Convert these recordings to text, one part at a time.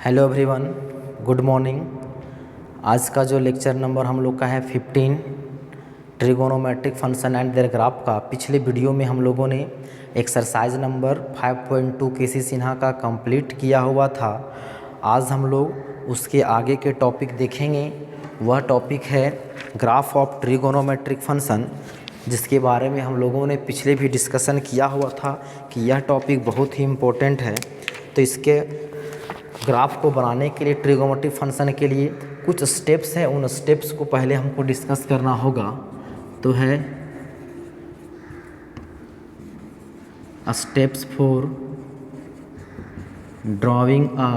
Hello everyone, good morning. आज का जो लेक्चर नंबर हम लोग का है 15 trigonometric function and their graph का। पिछले वीडियो में हम लोगों ने एक्सरसाइज नंबर 5.2 केसी सिन्हा का कंप्लीट किया हुआ था। आज हम लोग उसके आगे के टॉपिक देखेंगे। वह टॉपिक है ग्राफ ऑफ ट्रिगोनोमेट्रिक फंक्शन, जिसके बारे में हम लोगों ने पिछले भी डिस्कशन किया हुआ था कि यह टॉपिक बहुत ही इम्पोर्टेंट है। तो इसके ग्राफ को बनाने के लिए, ट्रिगोनोमेट्रिक फंक्शन के लिए कुछ स्टेप्स हैं, उन स्टेप्स को पहले हमको डिस्कस करना होगा। तो है steps for drawing a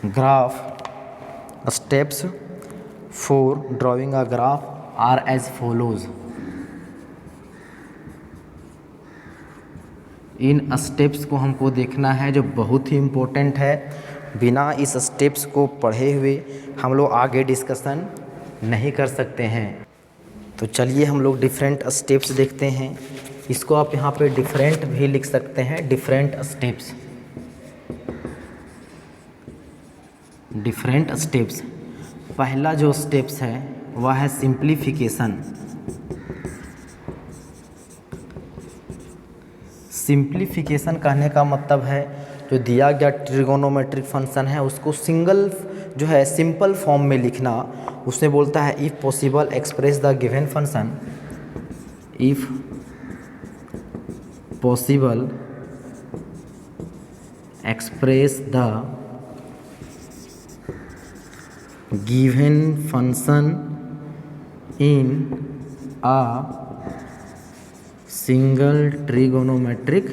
graph. Steps for drawing a graph are as follows. इन स्टेप्स को हमको देखना है, जो बहुत ही इम्पोर्टेंट है। बिना इस स्टेप्स को पढ़े हुए हम लोग आगे डिस्कशन नहीं कर सकते हैं। तो चलिए हम लोग डिफरेंट स्टेप्स देखते हैं। इसको आप यहाँ पे डिफरेंट भी लिख सकते हैं, डिफरेंट स्टेप्स। Different steps. पहला जो स्टेप्स है वह है सिंप्लीफिकेशन। सिंप्लीफिकेशन कहने का मतलब है जो दिया गया ट्रिगोनोमेट्रिक फंक्शन है उसको सिंगल जो है सिंपल फॉर्म में लिखना। उसमें बोलता है if possible express the given function, if possible express the given function in a single trigonometric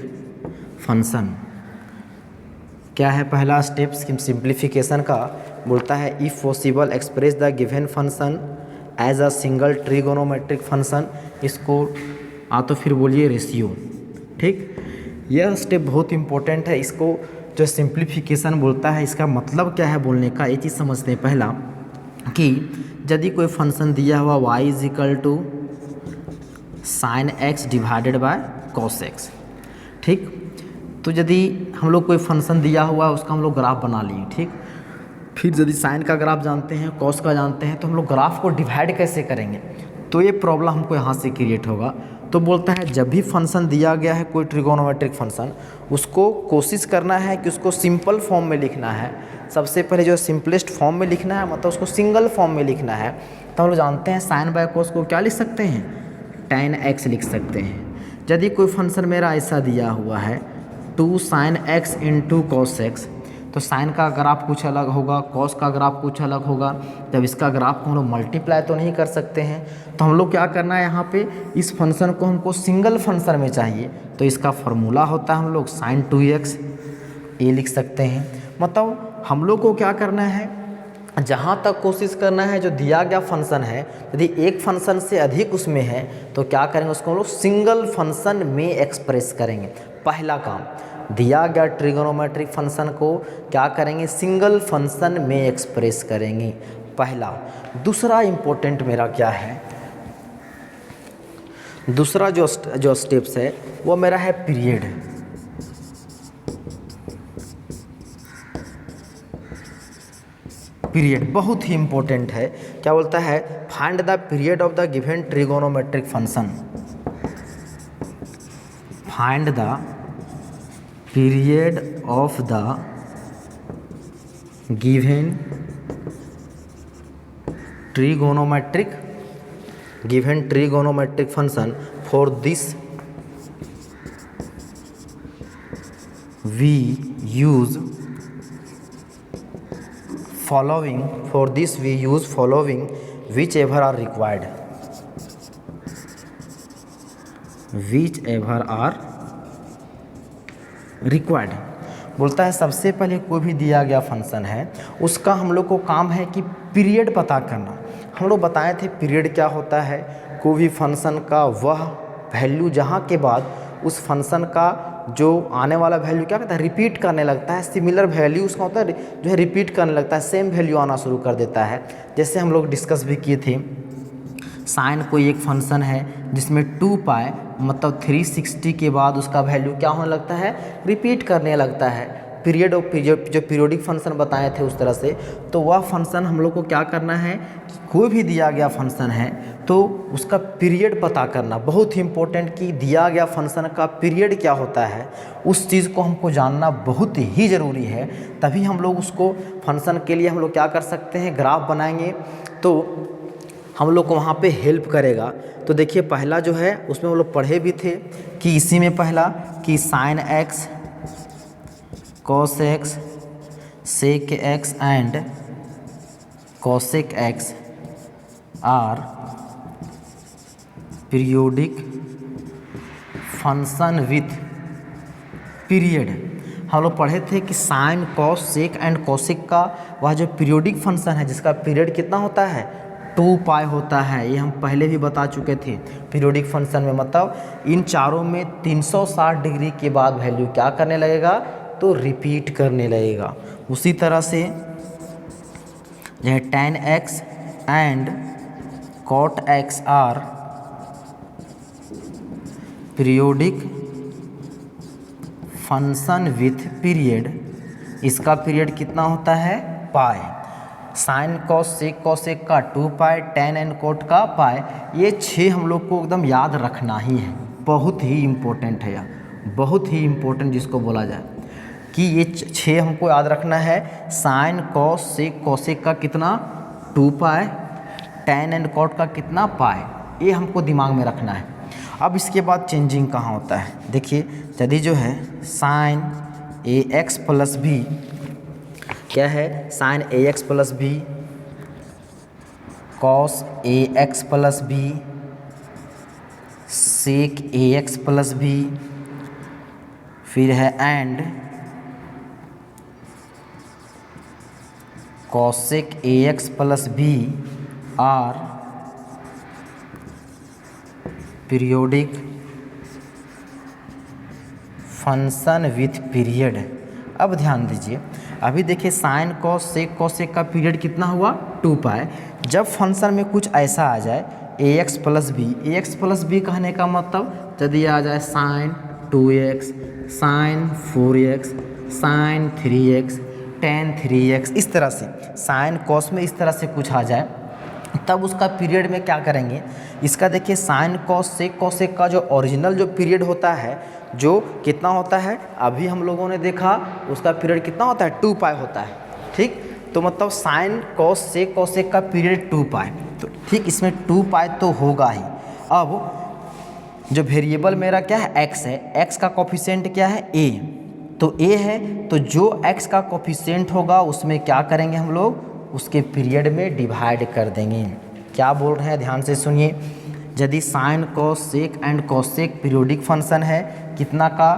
function. क्या है पहला स्टेप सिंप्लीफिकेशन का? बोलता है if possible express the given function as a single trigonometric function. इसको तो फिर बोलिए रेशियो। ठीक, यह स्टेप बहुत इंपॉर्टेंट है। इसको जो सिंप्लीफिकेशन बोलता है, इसका मतलब क्या है बोलने का, ये चीज़ समझते हैं। पहला कि यदि कोई फंक्शन दिया हुआ y is equal to sine X divided by cos X. ठीक, तो यदि हम लोग कोई फंक्शन दिया हुआ है उसका हम लोग ग्राफ बना लिए। ठीक, फिर यदि साइन का ग्राफ जानते हैं, कॉस का जानते हैं, तो हम लोग ग्राफ को डिवाइड कैसे करेंगे? तो ये प्रॉब्लम हमको यहाँ से क्रिएट होगा। तो बोलता है जब भी फंक्शन दिया गया है कोई ट्रिगोनोमेट्रिक फंक्शन, उसको कोशिश करना है कि उसको सिंपल फॉर्म में लिखना है। सबसे पहले जो सिंपलेस्ट फॉर्म में लिखना है, मतलब उसको सिंगल फॉर्म में लिखना है। तो हम लोग जानते हैं साइन बाय कॉस को क्या लिख सकते हैं, tan x लिख सकते हैं। यदि कोई फंक्शन मेरा ऐसा दिया हुआ है 2 sin x into cos x, तो साइन का ग्राफ कुछ अलग होगा, कॉस का ग्राफ कुछ अलग होगा। जब इसका ग्राफ को हम लोग मल्टीप्लाई तो नहीं कर सकते हैं, तो हम लोग क्या करना है, यहाँ पे इस फंक्शन को हमको सिंगल फंक्शन में चाहिए। तो इसका फार्मूला होता है हम लोग sin 2x, ये लिख सकते हैं। मतलब हम लोग को क्या करना है, जहाँ तक कोशिश करना है जो दिया गया फंक्शन है, यदि एक फंक्शन से अधिक उसमें है तो क्या करेंगे, उसको हम लोग सिंगल फंक्शन में एक्सप्रेस करेंगे। पहला काम, दिया गया ट्रिगोनोमेट्रिक फंक्शन को क्या करेंगे, सिंगल फंक्शन में एक्सप्रेस करेंगे, पहला। दूसरा इम्पोर्टेंट मेरा क्या है, दूसरा जो स्टेप्स है वो मेरा है पीरियड। पीरियड बहुत ही इम्पोर्टेंट है। क्या बोलता है, find the period of the given trigonometric function. Find the period of the given trigonometric function. For this we use following, for this we use following whichever are required, whichever are required। बोलता है सबसे पहले कोई भी दिया गया function है उसका हम लोग को काम है कि पीरियड पता करना। हम लोग बताए थे पीरियड क्या होता है, कोई भी फंक्शन का वह वैल्यू जहाँ के बाद उस फंक्शन का जो आने वाला वैल्यू क्या कहता है, रिपीट करने लगता है। सिमिलर वैल्यू उसका होता है जो है रिपीट करने लगता है, सेम वैल्यू आना शुरू कर देता है। जैसे हम लोग डिस्कस भी किए थे, साइन कोई एक फंक्शन है जिसमें 2 पाई मतलब 360 के बाद उसका वैल्यू क्या होने लगता है, रिपीट करने लगता है। पीरियड और जो पीरियोडिक फंक्शन बताए थे उस तरह से, तो वह फंक्शन हम लोग को क्या करना है, कोई भी दिया गया फंक्शन है तो उसका पीरियड पता करना बहुत ही इम्पोर्टेंट, कि दिया गया फंक्शन का पीरियड क्या होता है उस चीज़ को हमको जानना बहुत ही ज़रूरी है। तभी हम लोग उसको फंक्शन के लिए हम लोग क्या कर सकते हैं, ग्राफ बनाएंगे तो हम लोग को वहाँ पे हेल्प करेगा। तो देखिए पहला जो है उसमें हम लोग पढ़े भी थे कि इसी में पहला कि sine X cos X sec X and cosec X are periodic function with period. हम लोग पढ़े थे कि sine cos sec and cosec का वह जो पीरियोडिक फंक्शन है जिसका पीरियड कितना होता है, 2 पाई होता है। ये हम पहले भी बता चुके थे। पीरियोडिक फंक्शन में मतलब इन चारों में 360 डिग्री के बाद वैल्यू क्या करने लगेगा, तो रिपीट करने लगेगा। उसी तरह से जो है tan x and cot x are periodic function with period. इसका पीरियड कितना होता है, pi. Sine cos sec cosec का 2 पाई, tan एंड cot का पाई। ये 6 हम लोग को एकदम याद रखना ही है, बहुत ही इम्पोर्टेंट है, यह बहुत ही इम्पोर्टेंट जिसको बोला जाए कि ये 6 हमको याद रखना है। साइन कॉस सेक कॉसेक का कितना, 2 पाई, tan एंड cot का कितना, पाई। ये हमको दिमाग में रखना है। अब इसके बाद चेंजिंग कहाँ होता है, देखिए यदि जो है sine A X plus B, क्या है sine A X plus B, cos A X plus B, sec A X plus B, फिर है and cosec A X plus B are periodic function with period. अब ध्यान दीजिए, अभी देखिए sine cos sec cosec का पीरियड कितना हुआ, 2 पाई। जब फंक्शन में कुछ ऐसा आ जाए ए एक्स प्लस बी कहने का मतलब यदि आ जाए sign 2x, sign 4x, sign 3x, tan 3x, इस तरह से साइन कॉस में इस तरह से कुछ आ जाए, तब उसका पीरियड में क्या करेंगे, इसका देखिए साइन कॉस सेक कॉसेक का जो ओरिजिनल जो पीरियड होता है जो कितना होता है, अभी हम लोगों ने देखा उसका पीरियड कितना होता है, 2 पाई होता है। ठीक, तो मतलब साइन कॉस सेक कॉसेक का पीरियड 2 पाई, तो ठीक इसमें 2 पाई तो होगा ही। अब जो वेरिएबल मेरा क्या है, x है, x का कोफिशिएंट क्या है, a, तो a है, तो जो x का कोफिशिएंट होगा उसमें क्या करेंगे हम लोग, उसके पीरियड में डिवाइड कर देंगे। क्या बोल रहे हैं, ध्यान से सुनिए। यदि sine cos sec and cosec periodic function है कितना का,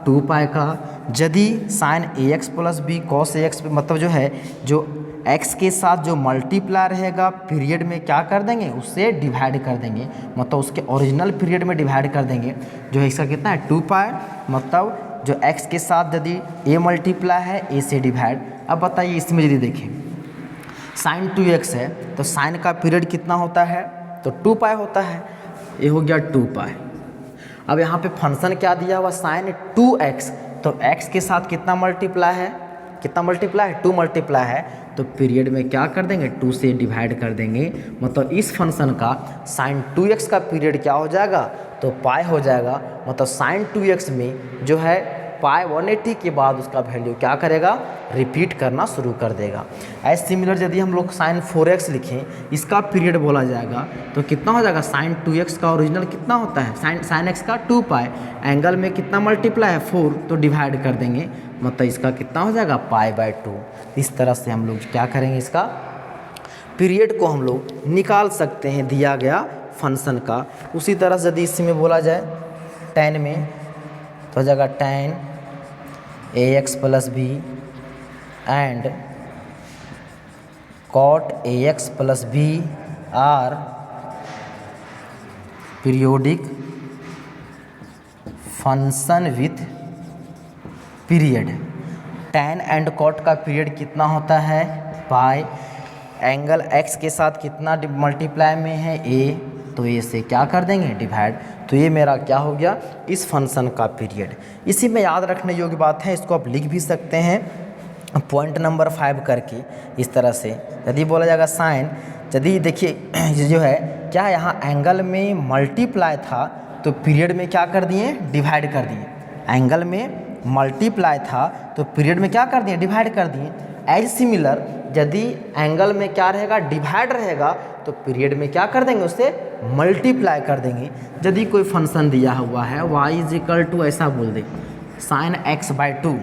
2 पाई का, यदि sine A X plus B cos A X मतलब जो है जो x के साथ जो मल्टीप्लाई रहेगा पीरियड में क्या कर देंगे, उससे डिवाइड कर देंगे, मतलब उसके ओरिजिनल पीरियड में डिवाइड कर देंगे। जो है इसका कितना है, 2 पाई, मतलब जो x के साथ यदि a मल्टीप्लाई है a से डिवाइड। अब बताइए इसमें यदि देखें साइन 2x है तो साइन का पीरियड कितना होता है, तो 2 पाई होता है, ये हो गया 2 पाई। अब यहाँ पे फंक्शन क्या दिया हुआ, साइन 2x, तो x के साथ कितना मल्टीप्लाई है, 2 मल्टीप्लाई है, तो पीरियड में क्या कर देंगे, 2 से डिवाइड कर देंगे। मतलब इस फंक्शन का साइन 2x का पीरियड क्या हो जाएगा, तो पाई हो जाएगा। मतलब साइन 2x में जो है पाई 180 के बाद उसका वैल्यू क्या करेगा, रिपीट करना शुरू कर देगा। एज सिमिलर यदि हम लोग साइन 4x लिखें, इसका पीरियड बोला जाएगा तो कितना हो जाएगा, साइन 2x का ओरिजिनल कितना होता है, साइन x का 2 पाई, एंगल में कितना मल्टीप्लाई है 4, तो डिवाइड कर देंगे, मतलब इसका कितना हो जाएगा, π/2। इस तरह से हम लोग क्या करेंगे, इसका पीरियड को हम लोग निकाल सकते हैं दिया गया फंक्शन का। उसी तरह से यदि इसमें बोला जाए tan में, तो हो जाएगा tan ax plus B and cot ax plus B are periodic function with period. tan and cot का पीरियड कितना होता है, पाई, एंगल x के साथ कितना मल्टीप्लाई में है a, तो a से क्या कर देंगे, डिवाइड। तो तो ये मेरा क्या हो गया, इस फंक्शन का पीरियड। इसी में याद रखने योग्य बात है, इसको आप लिख भी सकते हैं पॉइंट नंबर 5 करके इस तरह से। यदि बोला जाएगा साइन, यदि देखिए जो है क्या यहाँ एंगल में मल्टीप्लाई था तो पीरियड में क्या कर दिए, डिवाइड कर दिए। एंगल में मल्टीप्लाई था तो पीरियड में क्या कर दिए, डिवाइड कर दिए। एज सिमिलर यदि एंगल में क्या रहेगा, डिवाइड रहेगा तो पीरियड में क्या कर देंगे, उससे मल्टीप्लाई कर देंगे। यदि कोई फंक्शन दिया हुआ है y इज इक्वल टू ऐसा बोल दे साइन x/2,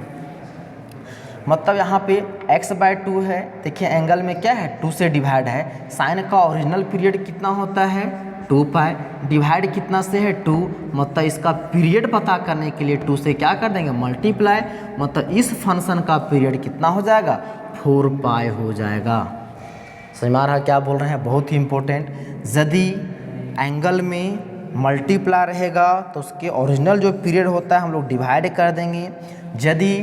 मतलब यहाँ पे x/2 है। देखिए एंगल में क्या है, 2 से डिवाइड है। साइन का ओरिजिनल पीरियड कितना होता है, 2 पाई, डिवाइड कितना से है, 2, मतलब इसका पीरियड पता करने के लिए 2 से क्या कर देंगे, मल्टीप्लाई, मतलब इस फंक्शन का पीरियड कितना हो जाएगा, 4 पाई हो जाएगा। समझ में आ रहा है क्या बोल रहे हैं, बहुत ही इंपॉर्टेंट। यदि एंगल में मल्टीप्लाई रहेगा तो उसके ओरिजिनल जो पीरियड होता है हम लोग डिवाइड कर देंगे। यदि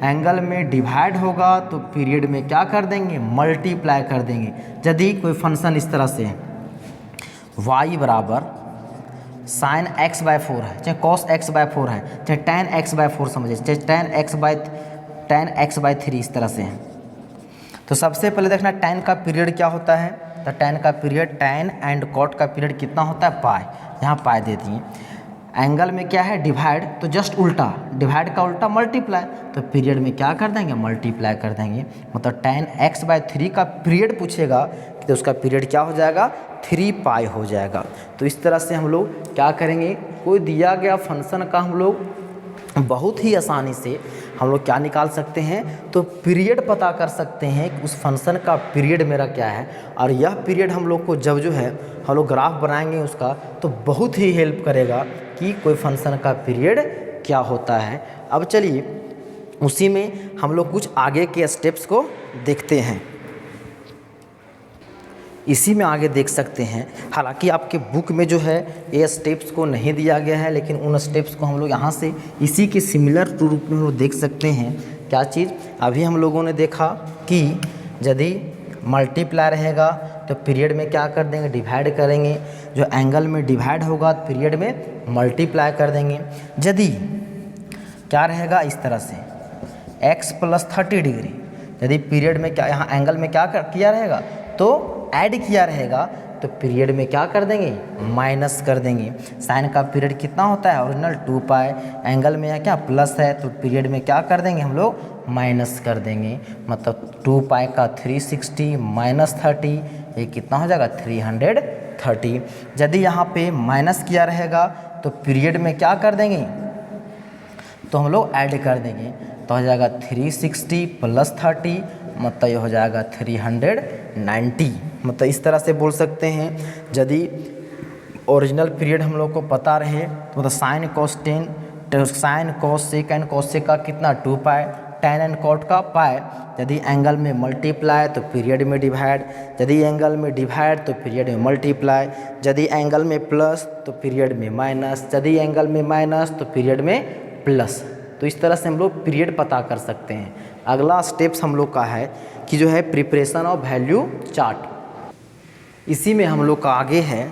एंगल में डिवाइड होगा तो पीरियड में क्या कर देंगे, मल्टीप्लाई कर देंगे। यदि कोई फंक्शन इस तरह से है y बराबर साइन x/4 है, चाहे कॉस x/4 है, चाहे tan x/4 समझिए, चाहे tan x/3 इस तरह से है। तो सबसे पहले देखना tan का पीरियड क्या होता है, तो tan का पीरियड, tan एंड cot का पीरियड कितना होता है, पाई, यहाँ पाई दे दिए। एंगल में क्या है, डिवाइड, तो जस्ट उल्टा, डिवाइड का उल्टा मल्टीप्लाई, तो पीरियड में क्या कर देंगे, मल्टीप्लाई कर देंगे। मतलब tan x/3 का पीरियड पूछेगा तो उसका पीरियड क्या हो जाएगा, 3 पाई हो जाएगा। तो इस तरह से हम लोग क्या करेंगे, कोई दिया गया फंक्शन का हम लोग बहुत ही आसानी से हम लोग क्या निकाल सकते हैं, तो पीरियड पता कर सकते हैं कि उस फंक्शन का पीरियड मेरा क्या है। और यह पीरियड हम लोग को जब जो है हम लोग ग्राफ बनाएंगे उसका, तो बहुत ही हेल्प करेगा कि कोई फंक्शन का पीरियड क्या होता है। अब चलिए उसी में हम लोग कुछ आगे के स्टेप्स को देखते हैं। इसी में आगे देख सकते हैं, हालांकि आपके बुक में जो है ये स्टेप्स को नहीं दिया गया है, लेकिन उन स्टेप्स को हम लोग यहाँ से इसी के सिमिलर रूप में हम लोग देख सकते हैं। क्या चीज़, अभी हम लोगों ने देखा कि यदि मल्टीप्लाई रहेगा तो पीरियड में क्या कर देंगे, डिवाइड करेंगे। जो एंगल में डिवाइड होगा तो पीरियड में मल्टीप्लाई कर देंगे। यदि क्या रहेगा, इस तरह से x + 30 डिग्री, यदि पीरियड में क्या, यहाँ एंगल में क्या किया रहेगा, तो ऐड किया रहेगा, तो पीरियड में क्या कर देंगे, माइनस कर देंगे। साइन का पीरियड कितना होता है, ओरिजिनल 2 पाई, एंगल में क्या प्लस है, तो पीरियड में क्या कर देंगे हम लोग, माइनस कर देंगे। मतलब 2 पाई का 360 माइनस 30, ये कितना हो जाएगा, 330। यदि यहाँ पे माइनस किया रहेगा तो पीरियड में क्या कर देंगे, तो हम लोग ऐड कर देंगे, तो हो जाएगा 360 + 30, मतलब ये हो जाएगा 390। मतलब इस तरह से बोल सकते हैं। यदि ओरिजिनल पीरियड हम लोग को पता रहे तो मतलब साइन कॉस 10, तो sine cos sec and cosec का कितना, 2 पाई, tan एंड कॉट का पाई। यदि एंगल में मल्टीप्लाई तो पीरियड में डिवाइड, यदि एंगल में डिवाइड तो पीरियड में मल्टीप्लाई, यदि एंगल में प्लस तो पीरियड में माइनस, यदि एंगल में माइनस तो पीरियड में प्लस। तो इस तरह से हम लोग पीरियड पता कर सकते हैं। अगला स्टेप्स हम लोग का है कि जो है प्रिपरेशन ऑफ वैल्यू चार्ट। इसी में हम लोग का आगे है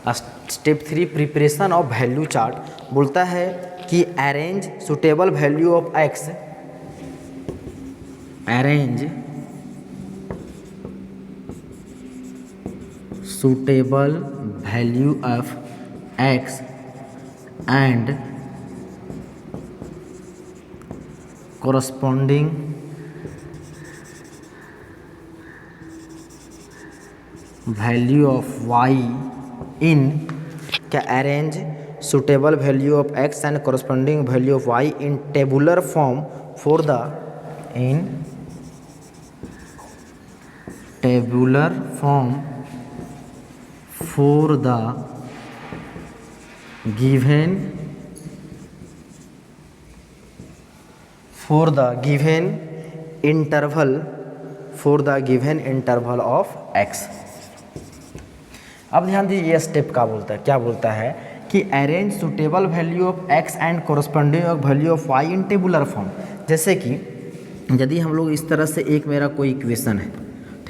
step 3 preparation of value chart. बोलता है कि arrange suitable value of x, arrange suitable value of x and corresponding value of y in, क्या arrange suitable value of x and corresponding value of y in tabular form for the, in tabular form for the given, for the given interval, for the given interval of x। अब ध्यान दीजिए ये step का बोलता है, क्या बोलता है कि arrange suitable value of x and corresponding value of y in tabular form. जैसे कि यदि हम लोग इस तरह से एक मेरा कोई इक्वेशन है,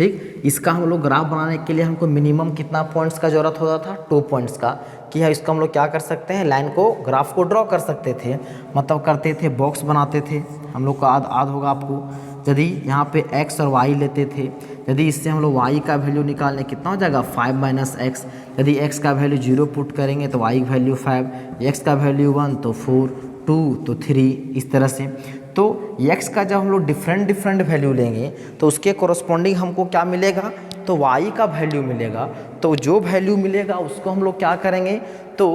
ठीक। इसका हम लोग ग्राफ बनाने के लिए हमको मिनिमम कितना पॉइंट्स का ज़रूरत होता था, 2 पॉइंट्स का, कि है इसका हम लोग क्या कर सकते हैं, लाइन को ग्राफ को ड्रॉ कर सकते थे, मतलब करते थे बॉक्स बनाते थे। हम लोग का याद होगा आपको, यदि यहाँ पे x और y लेते थे, यदि इससे हम लोग y का वैल्यू निकालने कितना हो जाएगा 5 - x, यदि x का वैल्यू 0 पुट करेंगे तो y की वैल्यू 5, x का वैल्यू 1 तो 4, 2 तो 3, इस तरह से। तो x का जब हम लोग डिफरेंट वैल्यू लेंगे तो उसके कोरस्पॉन्डिंग हमको क्या मिलेगा, तो y का वैल्यू मिलेगा। तो जो वैल्यू मिलेगा उसको हम लोग क्या करेंगे, तो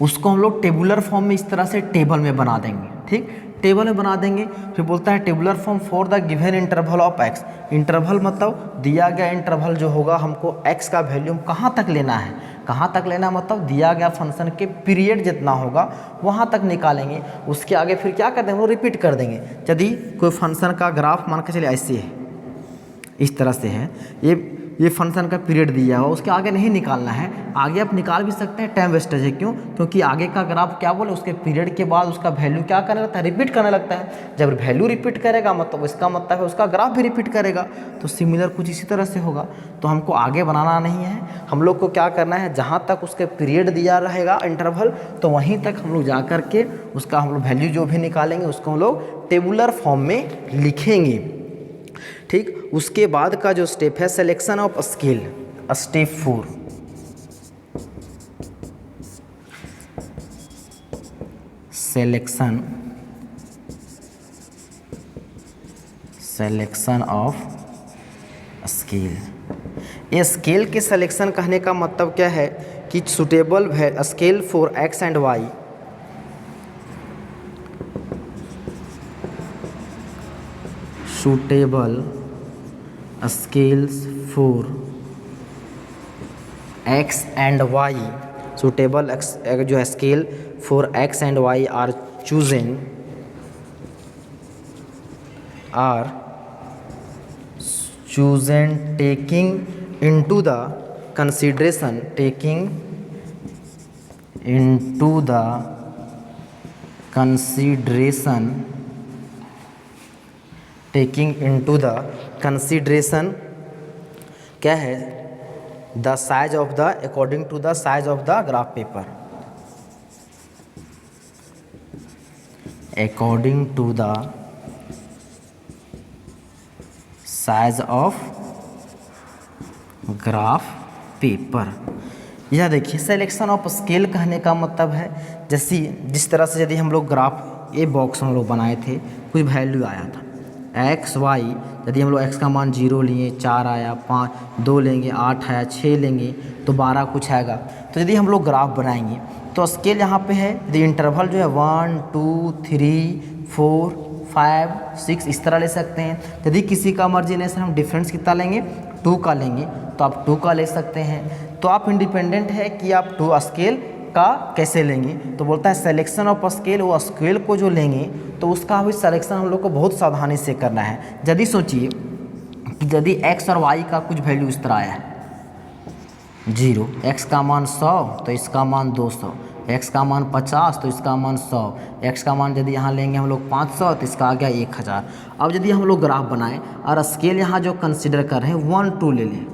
उसको हम लोग टेबुलर फॉर्म में इस तरह से टेबल में बना देंगे, ठीक, टेबल में बना देंगे। फिर बोलता है tabular form for the given interval of x, interval मतलब दिया गया इंटरवल जो होगा हमको x का वैल्यू कहाँ तक लेना है, कहाँ तक लेना है मतलब दिया गया फंक्शन के पीरियड जितना होगा वहाँ तक निकालेंगे। उसके आगे फिर क्या कर देंगे, वो रिपीट कर देंगे। यदि कोई फंक्शन का ग्राफ मान के चलिए ऐसे है, इस तरह से है, ये फंक्शन का पीरियड दिया हुआ, उसके आगे नहीं निकालना है, आगे आप निकाल भी सकते हैं, टाइम वेस्टेज है। क्यों, क्योंकि आगे का ग्राफ क्या बोले, उसके पीरियड के बाद उसका वैल्यू क्या करने लगता है, रिपीट करने लगता है। जब वैल्यू रिपीट करेगा मतलब इसका मतलब है उसका ग्राफ भी रिपीट करेगा। तो सिमिलर कुछ इसी तरह से होगा। तो हमको आगे बनाना नहीं है, हम लोग को क्या करना है, जहाँ तक उसके पीरियड दिया रहेगा इंटरवल, तो वहीं तक हम लोग जा कर के उसका हम लोग वैल्यू जो भी निकालेंगे उसको हम लोग टेबुलर फॉर्म में लिखेंगे, ठीक। उसके बाद का जो स्टेप है selection of scale, step 4, selection of scale. ये स्केल के सिलेक्शन कहने का मतलब क्या है कि सुटेबल है scale for x and y, suitable scales for x and y, suitable जो scale for x and y are chosen taking into the consideration क्या है, the size of the according to the size of the graph paper, according to the size of graph paper. यह देखिए selection of scale कहने का मतलब है जैसे जिस तरह से यदि हम लोग ग्राफ ये बॉक्स हम लोग बनाए थे, कुछ वैल्यू आया था x y, यदि हम लोग x का मान 0 लिए, 4 आया, 5 2 लेंगे, 8 आया, 6 लेंगे तो 12 कुछ आएगा। तो यदि हम लोग ग्राफ बनाएंगे तो स्केल यहाँ पे है, यदि इंटरवल जो है 1 2 3 4 5 6 इस तरह ले सकते हैं। यदि किसी का मर्जी नहीं, हम डिफरेंस कितना लेंगे 2 का लेंगे तो आप 2 का ले सकते हैं। तो आप इंडिपेंडेंट है कि आप 2 स्केल का कैसे लेंगे। तो बोलता है सिलेक्शन ऑफ स्केल, वो स्केल को जो लेंगे तो उसका भी सिलेक्शन हम लोग को बहुत सावधानी से करना है। यदि सोचिए कि यदि x और y का कुछ वैल्यू इस तरह आया है 0, x का मान 100 तो इसका मान 200, x का मान 50 तो इसका मान 100, x का मान यदि यहाँ लेंगे हम लोग 500 तो इसका आ गया 1000। अब यदि हम लोग ग्राफ बनाएं और स्केल यहाँ जो कंसिडर कर रहे हैं 1 2 ले लें,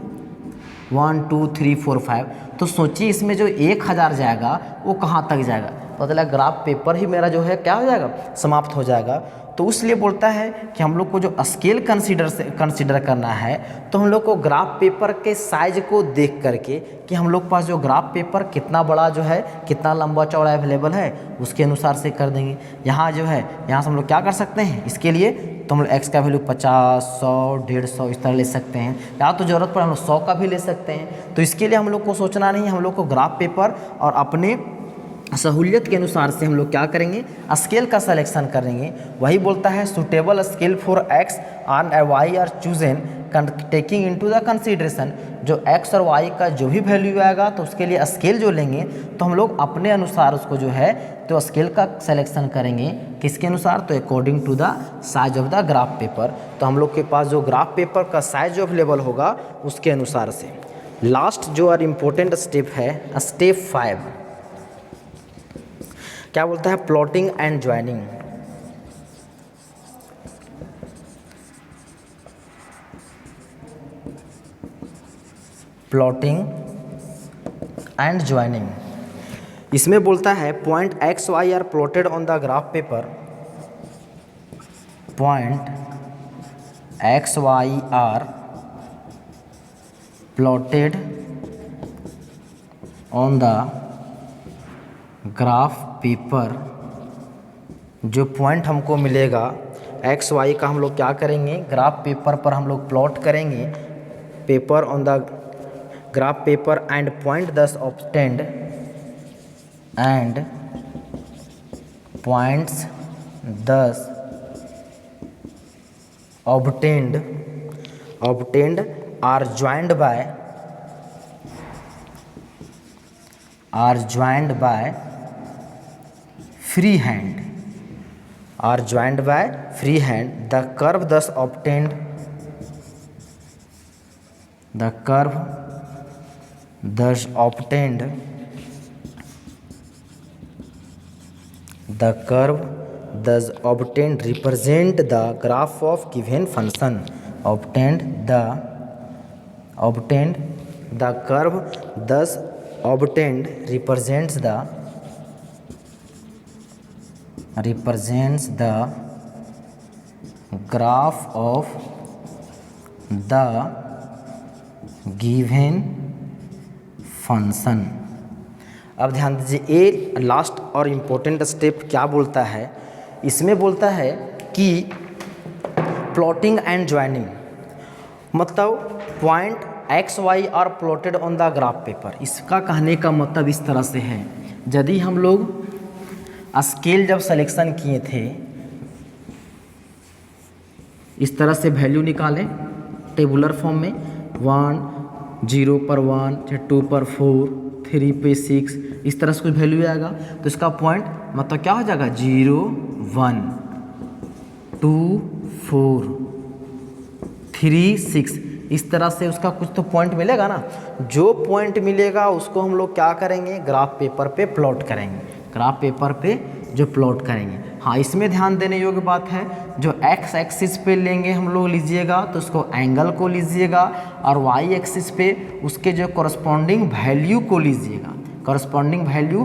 1 2 3 4 5, तो सोचिए इसमें जो 1000 जाएगा वो कहाँ तक जाएगा, पता लगा ग्राफ पेपर ही मेरा जो है क्या हो जाएगा, समाप्त हो जाएगा। तो इसलिए बोलता है कि हम लोग को जो स्केल कंसीडर करना है तो हम लोग को ग्राफ पेपर के साइज को देख करके कि हम लोग पास जो ग्राफ पेपर कितना बड़ा जो है, कितना लंबा चौड़ा अवेलेबल है, उसके अनुसार से कर देंगे। यहाँ जो है यहाँ से हम लोग क्या कर सकते हैं, इसके लिए तो हम लोग x का वैल्यू 50 100 150 इस तरह ले सकते हैं, या तो ज़रूरत पड़े हम लोग 100 का भी ले सकते हैं। तो इसके लिए हम लोग को सोचना नहीं है, हम लोग को ग्राफ पेपर और अपने सहूलियत के अनुसार से हम लोग क्या करेंगे, स्केल का सिलेक्शन करेंगे। वही बोलता है suitable scale for x and y are chosen taking into the consideration, जो x और y का जो भी वैल्यू आएगा तो उसके लिए स्केल जो लेंगे तो हम लोग अपने अनुसार उसको जो है तो स्केल का सिलेक्शन करेंगे। किसके अनुसार, तो according to the size of the graph paper. तो हम लोग के पास जो ग्राफ पेपर का साइज जो अवेलेबल होगा उसके अनुसार से। लास्ट जो और इम्पोर्टेंट स्टेप है स्टेप 5, क्या बोलता है, plotting and joining. Plotting and joining. इसमें बोलता है point X Y are plotted on the graph paper, point X Y are plotted on the graph paper. जो पॉइंट हमको मिलेगा एक्स वाई का हम लोग क्या करेंगे, ग्राफ पेपर पर हम लोग प्लॉट करेंगे, paper on the graph paper and point दस ऑब्टेंड एंड पॉइंट्स दस obtained are joined by free hand, the curve thus obtained, represent the graph of given function. The curve thus obtained represents the graph of the given function. अब ध्यान दीजिए, ये last और important step क्या बोलता है, इसमें बोलता है कि प्लॉटिंग एंड ज्वाइनिंग, मतलब point X Y are plotted on the graph paper. इसका कहने का मतलब इस तरह से है, यदि हम लोग स्केल जब सिलेक्शन किए थे, इस तरह से वैल्यू निकालें टेबुलर फॉर्म में, 1 0 पर 1, 2 पर 4, 3 पे 6, इस तरह से कोई वैल्यू आएगा तो इसका पॉइंट मतलब क्या हो जाएगा, 0 1 2 4 3 6, इस तरह से उसका कुछ तो पॉइंट मिलेगा ना। जो पॉइंट मिलेगा उसको हम लोग क्या करेंगे, ग्राफ पेपर पे प्लॉट करेंगे, ग्राफ पेपर पे जो प्लॉट करेंगे। हाँ, इसमें ध्यान देने योग्य बात है, जो एक्स एक्सिस पे लेंगे हम लोग लीजिएगा तो उसको एंगल को लीजिएगा, और वाई एक्सिस पे उसके जो कॉरस्पॉन्डिंग वैल्यू को लीजिएगा। कॉरस्पॉन्डिंग वैल्यू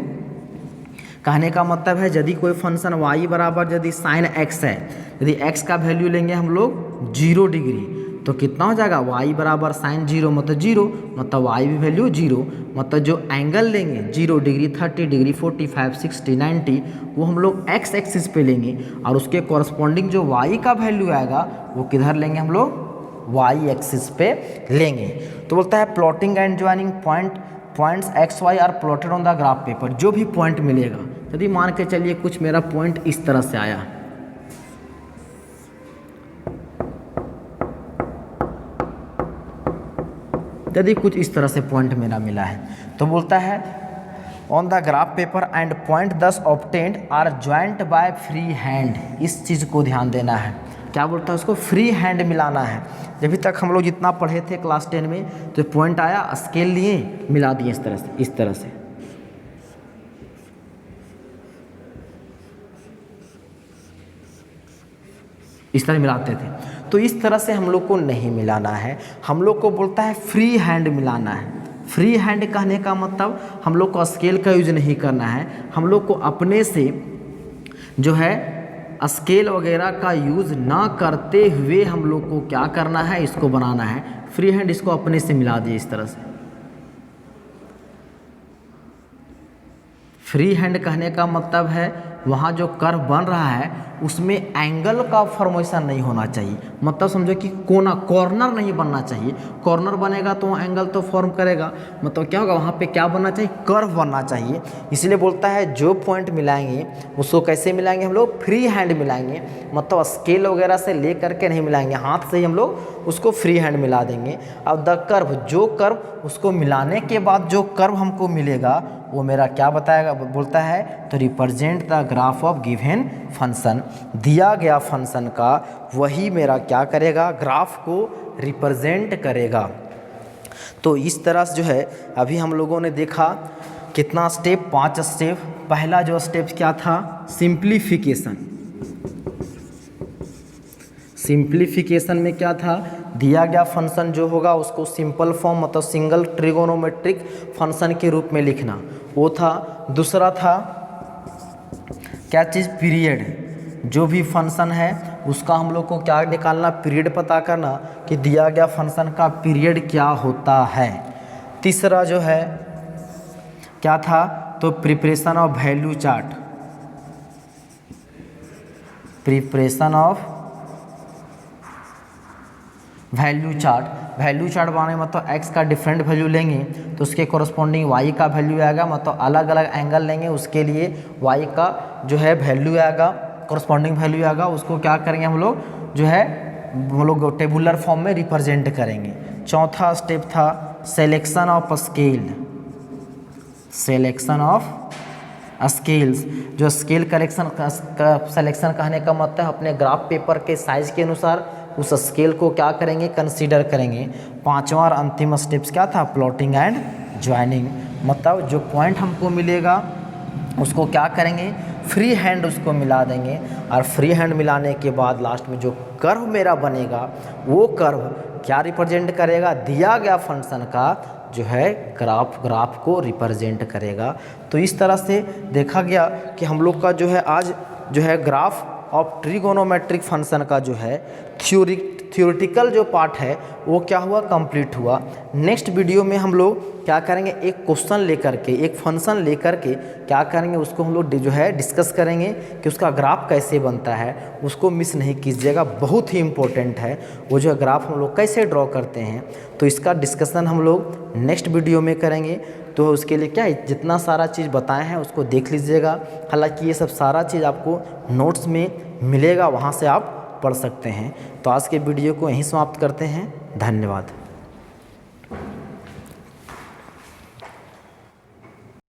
कहने का मतलब है, यदि कोई फंक्शन y बराबर यदि साइन x है, यदि x का वैल्यू लेंगे हम लोग 0 डिग्री तो कितना हो जाएगा, y बराबर साइन 0 मतलब 0, मतलब y भी वैल्यू 0, मतलब जो एंगल लेंगे 0 डिग्री 30 डिग्री 45 60 90 वो हम लोग x एक्सिस पे लेंगे, और उसके कॉरस्पॉन्डिंग जो y का वैल्यू आएगा वो किधर लेंगे हम लोग, y एक्सिस पे लेंगे। तो बोलता है plotting and joining points X Y are plotted on the graph paper. जो भी पॉइंट मिलेगा, यदि मान के चलिए कुछ मेरा पॉइंट इस तरह से आया, यदि कुछ इस तरह से पॉइंट मेरा मिला है तो बोलता है on the graph paper and point thus obtained are joined by free hand. इस चीज़ को ध्यान देना है, क्या बोलता है, उसको फ्री हैंड मिलाना है। अभी तक हम लोग जितना पढ़े थे क्लास 10 में, तो पॉइंट आया, स्केल लिए, मिला दिए इस तरह से, इस तरह से। इस तरह मिलाते थे, तो इस तरह से हम लोग को नहीं मिलाना है, हम लोग को बोलता है फ्री हैंड मिलाना है। फ्री हैंड कहने का मतलब हम लोग को स्केल का यूज नहीं करना है, हम लोग को अपने से जो है स्केल वगैरह का यूज़ ना करते हुए हम लोग को क्या करना है, इसको बनाना है फ्री हैंड। इसको अपने से मिला दिए इस तरह से। फ्री हैंड कहने का मतलब है वहाँ जो कर्व बन रहा है उसमें एंगल का फॉर्मेशन नहीं होना चाहिए, मतलब समझो कि कोना कॉर्नर नहीं बनना चाहिए। कॉर्नर बनेगा तो एंगल तो फॉर्म करेगा, मतलब क्या होगा, वहाँ पे क्या बनना चाहिए, कर्व बनना चाहिए। इसलिए बोलता है जो पॉइंट मिलाएंगे उसको कैसे मिलाएंगे, हम लोग फ्री हैंड मिलाएंगे, मतलब स्केल वगैरह से ले करके नहीं मिलाएंगे, हाथ से ही हम लोग उसको फ्री हैंड मिला देंगे। अब द कर्व, जो कर्व उसको मिलाने के बाद जो कर्व हमको मिलेगा वो मेरा क्या बताएगा, बोलता है तो represent the graph of given function. दिया गया फंक्शन का वही मेरा क्या करेगा, ग्राफ को रिप्रेजेंट करेगा। तो इस तरह से जो है अभी हम लोगों ने देखा कितना स्टेप, 5 स्टेप। पहला जो स्टेप क्या था, सिंप्लीफिकेशन। सिंप्लीफिकेशन में क्या था, दिया गया फंक्शन जो होगा उसको सिंपल फॉर्म मतलब सिंगल ट्रिगोनोमेट्रिक फंक्शन के रूप में लिखना, वो था। दूसरा था क्या चीज़, पीरियड। जो भी फंक्शन है उसका हम लोग को क्या निकालना, पीरियड पता करना कि दिया गया फंक्शन का पीरियड क्या होता है। तीसरा जो है क्या था, तो preparation of value chart, preparation of value chart. Value chart बनाने मतलब x का डिफरेंट वैल्यू लेंगे तो उसके कोरस्पॉन्डिंग y का वैल्यू आएगा, मतलब अलग अलग एंगल लेंगे उसके लिए y का जो है वैल्यू आएगा, कोरस्पॉन्डिंग वैल्यू आएगा। उसको क्या करेंगे हम लोग, जो है हम लोग टेबुलर फॉर्म में रिप्रेजेंट करेंगे। चौथा स्टेप था selection of scale, selection of scales. जो स्केल कलेक्शन का सिलेक्शन कहने का मतलब अपने ग्राफ पेपर के साइज के अनुसार उस स्केल को क्या करेंगे, कंसीडर करेंगे। पांचवा और अंतिम स्टेप्स क्या था, प्लॉटिंग एंड ज्वाइनिंग, मतलब जो पॉइंट हमको मिलेगा उसको क्या करेंगे, फ्री हैंड उसको मिला देंगे, और फ्री हैंड मिलाने के बाद लास्ट में जो कर्व मेरा बनेगा वो कर्व क्या रिप्रेजेंट करेगा, दिया गया फंक्शन का जो है ग्राफ को रिप्रेजेंट करेगा। तो इस तरह से देखा गया कि हम लोग का जो है आज जो है ग्राफ ऑफ ट्रिगोनोमेट्रिक फंक्शन का जो है थ्योरेटिकल जो पार्ट है वो क्या हुआ, कंप्लीट हुआ। नेक्स्ट वीडियो में हम लोग क्या करेंगे, एक क्वेश्चन लेकर के, एक फंक्शन लेकर के क्या करेंगे, उसको हम लोग जो है डिस्कस करेंगे कि उसका ग्राफ कैसे बनता है। उसको मिस नहीं कीजिएगा, बहुत ही इम्पोर्टेंट है वो जो ग्राफ हम लोग कैसे ड्रॉ करते हैं। तो इसका डिस्कशन हम लोग नेक्स्ट वीडियो में करेंगे। तो उसके लिए क्या है, जितना सारा चीज़ बताए हैं उसको देख लीजिएगा। हालांकि ये सब सारा चीज़ आपको नोट्स में मिलेगा, वहाँ से आप पढ़ सकते हैं। तो आज के वीडियो को यहीं समाप्त करते हैं। धन्यवाद।